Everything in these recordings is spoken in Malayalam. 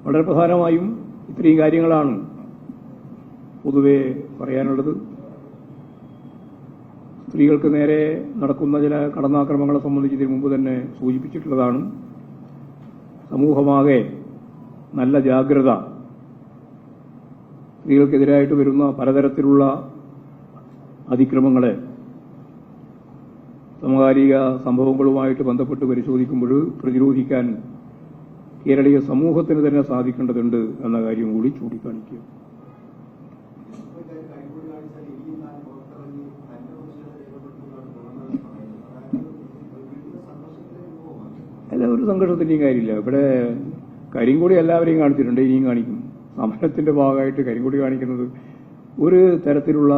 വളരെ പ്രധാനമായും ഇത്രയും കാര്യങ്ങളാണ് പൊതുവെ പറയാനുള്ളത്. സ്ത്രീകൾക്ക് നേരെ നടക്കുന്ന ചില കടന്നാക്രമങ്ങളെ സംബന്ധിച്ച് ഇതിനു മുമ്പ് തന്നെ സൂചിപ്പിച്ചിട്ടുള്ളതാണ്. സമൂഹമാകെ നല്ല ജാഗ്രത, സ്ത്രീകൾക്കെതിരായിട്ട് വരുന്ന പലതരത്തിലുള്ള അതിക്രമങ്ങളെ സമകാലിക സംഭവങ്ങളുമായിട്ട് ബന്ധപ്പെട്ട് പരിശോധിക്കുമ്പോൾ പ്രതിരോധിക്കാൻ കേരളീയ സമൂഹത്തിന് തന്നെ സാധിക്കേണ്ടതുണ്ട് എന്ന കാര്യം കൂടി ചൂണ്ടിക്കാണിക്കുക. അല്ല, ഒരു സംഘർഷത്തിന്റെയും കാര്യമില്ല. ഇവിടെ കരിങ്കൊടി എല്ലാവരെയും കാണിച്ചിട്ടുണ്ട്, ഇനിയും കാണിക്കും. സമരത്തിന്റെ ഭാഗമായിട്ട് കരിങ്കൊടി കാണിക്കുന്നത് ഒരു തരത്തിലുള്ള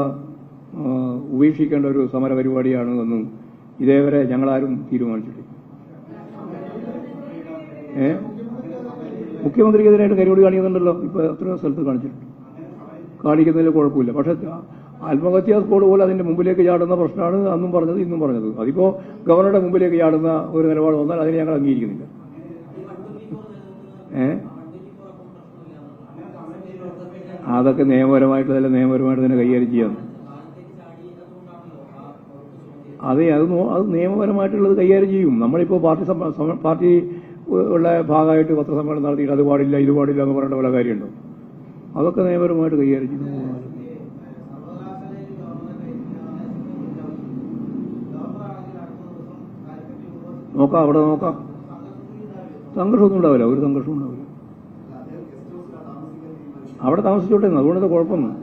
ഉപേക്ഷിക്കേണ്ട ഒരു സമര പരിപാടിയാണ് എന്നും ഇതേവരെ ഞങ്ങളാരും തീരുമാനിച്ചിട്ടില്ല. മുഖ്യമന്ത്രിക്കെതിരായിട്ട് കരിങ്കൊടി കാണിക്കുന്നുണ്ടല്ലോ, ഇപ്പൊ എത്ര സ്ഥലത്ത് കാണിച്ചിട്ടുണ്ട്. കാണിക്കുന്നതിൽ കുഴപ്പമില്ല. പക്ഷെ ആത്മഹത്യാ സ്കോഡ് പോലെ അതിന്റെ മുമ്പിലേക്ക് ചാടുന്ന പ്രശ്നമാണ് അന്നും പറഞ്ഞത് ഇന്നും പറഞ്ഞത്. അതിപ്പോ ഗവർണറുടെ മുമ്പിലേക്ക് ചാടുന്ന ഒരു നിലപാട് വന്നാൽ അതിനെ ഞങ്ങൾ അംഗീകരിക്കുന്നില്ല. അതൊക്കെ നിയമപരമായിട്ട് തന്നെ കൈകാര്യം ചെയ്യാം. അതെ, അത് നിയമപരമായിട്ടുള്ളത് കൈകാര്യം ചെയ്യും. നമ്മളിപ്പോ പാർട്ടി ഉള്ള ഭാഗമായിട്ട് പത്രസമ്മേളനം നടത്തിയിട്ട് അത് പാടില്ല ഇത് പാടില്ല എന്ന് പറയേണ്ട പല കാര്യമുണ്ടോ? അതൊക്കെ നിയമപരമായിട്ട് കൈകാര്യം ചെയ്യും. നോക്കാം, അവിടെ നോക്കാം. സംഘർഷമൊന്നും ഉണ്ടാവില്ല, ഒരു സംഘർഷവും ഉണ്ടാവില്ല. അവിടെ താമസിച്ചോട്ടെ, അതുകൊണ്ടത്തെ കുഴപ്പമൊന്നും.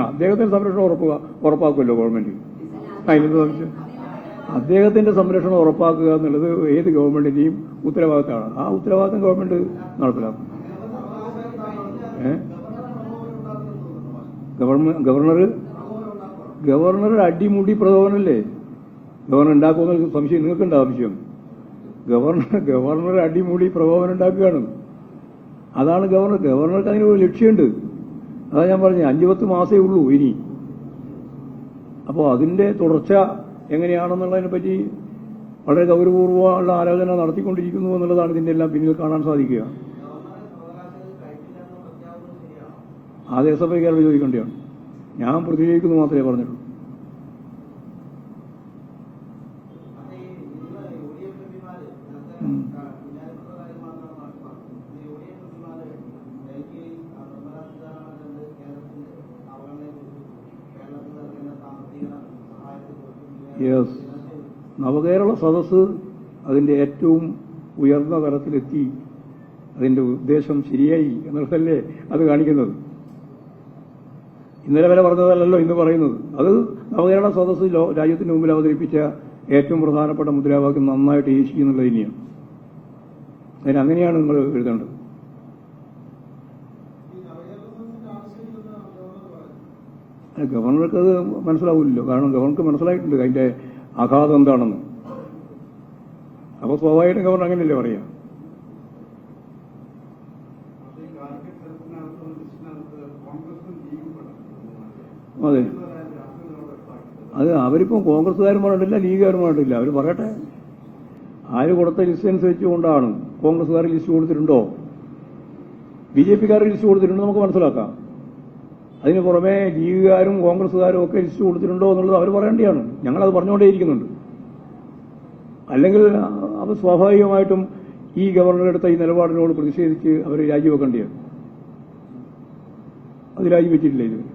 അദ്ദേഹത്തിന്റെ സംരക്ഷണം ഉറപ്പാക്കുമല്ലോ ഗവൺമെന്റ്. അതിനെന്ത് സംശയം? അദ്ദേഹത്തിന്റെ സംരക്ഷണം ഉറപ്പാക്കുക എന്നുള്ളത് ഏത് ഗവൺമെന്റിന്റെയും ഉത്തരവാദിത്തമാണ്. ആ ഉത്തരവാദിത്തം ഗവൺമെന്റ് നടപ്പിലാക്കും. ഗവർണർ അടിമുടി പ്രകോപനല്ലേ? ഗവർണർ ഉണ്ടാക്കുമെന്ന സംശയം നിങ്ങൾക്കുണ്ട്? ആവശ്യം ഗവർണർ അടിമുടി പ്രകോപനം ഉണ്ടാക്കുകയാണ്. അതാണ് ഗവർണർക്ക് അതിനൊരു ലക്ഷ്യമുണ്ട്. അതാ ഞാൻ പറഞ്ഞു, 5-10 മാസമേ ഉള്ളൂ ഇനി. അപ്പോൾ അതിന്റെ തുടർച്ച എങ്ങനെയാണെന്നുള്ളതിനെ പറ്റി വളരെ ഗൗരവപൂർവ്വമുള്ള ആലോചന നടത്തിക്കൊണ്ടിരിക്കുന്നു എന്നുള്ളതാണ് ഇതിന്റെ എല്ലാം പിന്നിൽ കാണാൻ സാധിക്കുക. ആദേശസഭയ്ക്കാരോട് ചോദിക്കേണ്ടതാണ്. ഞാൻ പ്രതികരിക്കുന്നു മാത്രമേ പറഞ്ഞിട്ടുള്ളൂ. യെസ്, നവകേരള സദസ്സ് അതിന്റെ ഏറ്റവും ഉയർന്ന തലത്തിലെത്തി. അതിന്റെ ഉദ്ദേശം ശരിയായി എന്നുള്ളതല്ലേ അത് കാണിക്കുന്നത്. ഇന്നലെ വരെ പറഞ്ഞതല്ലല്ലോ ഇന്ന് പറയുന്നത്. അത് നവകേരള സദസ്സ് രാജ്യത്തിന് മുമ്പിൽ അവതരിപ്പിച്ച ഏറ്റവും പ്രധാനപ്പെട്ട മുദ്രാവാക്യം നന്നായിട്ട് ഏശി എന്നുള്ളത് തന്നെയാണ്. അതിനങ്ങനെയാണ് നിങ്ങൾ എഴുതേണ്ടത്. ഗവർണർക്ക് അത് മനസ്സിലാവില്ലല്ലോ. കാരണം ഗവർണർക്ക് മനസ്സിലായിട്ടുണ്ട് അതിന്റെ ആഘാതം എന്താണെന്ന്. അപ്പൊ സ്വാഭാവികമായിട്ടും ഗവർണർ അങ്ങനെയല്ലേ പറയാ. അതെ, അത് അവരിപ്പം കോൺഗ്രസ്സുകാരും പറഞ്ഞിട്ടില്ല, ലീഗുകാരും പറഞ്ഞിട്ടില്ല. അവർ പറയട്ടെ, ആര് കൊടുത്ത ലിസ്റ്റ് അനുസരിച്ചുകൊണ്ടാണ്. കോൺഗ്രസ്സുകാർ ലിസ്റ്റ് കൊടുത്തിട്ടുണ്ടോ, BJP-ക്കാർ ലിസ്റ്റ് കൊടുത്തിട്ടുണ്ടോ നമുക്ക് മനസ്സിലാക്കാം. അതിന് പുറമെ ലീഗുകാരും കോൺഗ്രസ്സുകാരും ഒക്കെ ലിസ്റ്റ് കൊടുത്തിട്ടുണ്ടോ എന്നുള്ളത് അവർ പറയേണ്ടതാണ്. ഞങ്ങളത് പറഞ്ഞുകൊണ്ടേയിരിക്കുന്നുണ്ട്. അല്ലെങ്കിൽ അത് സ്വാഭാവികമായിട്ടും ഈ ഗവർണറെടുത്ത ഈ നിലപാടിനോട് പ്രതിഷേധിച്ച് അവർ രാജിവെക്കേണ്ടിയാണ്. അത് രാജിവെച്ചിട്ടില്ല ഇതുവരെ.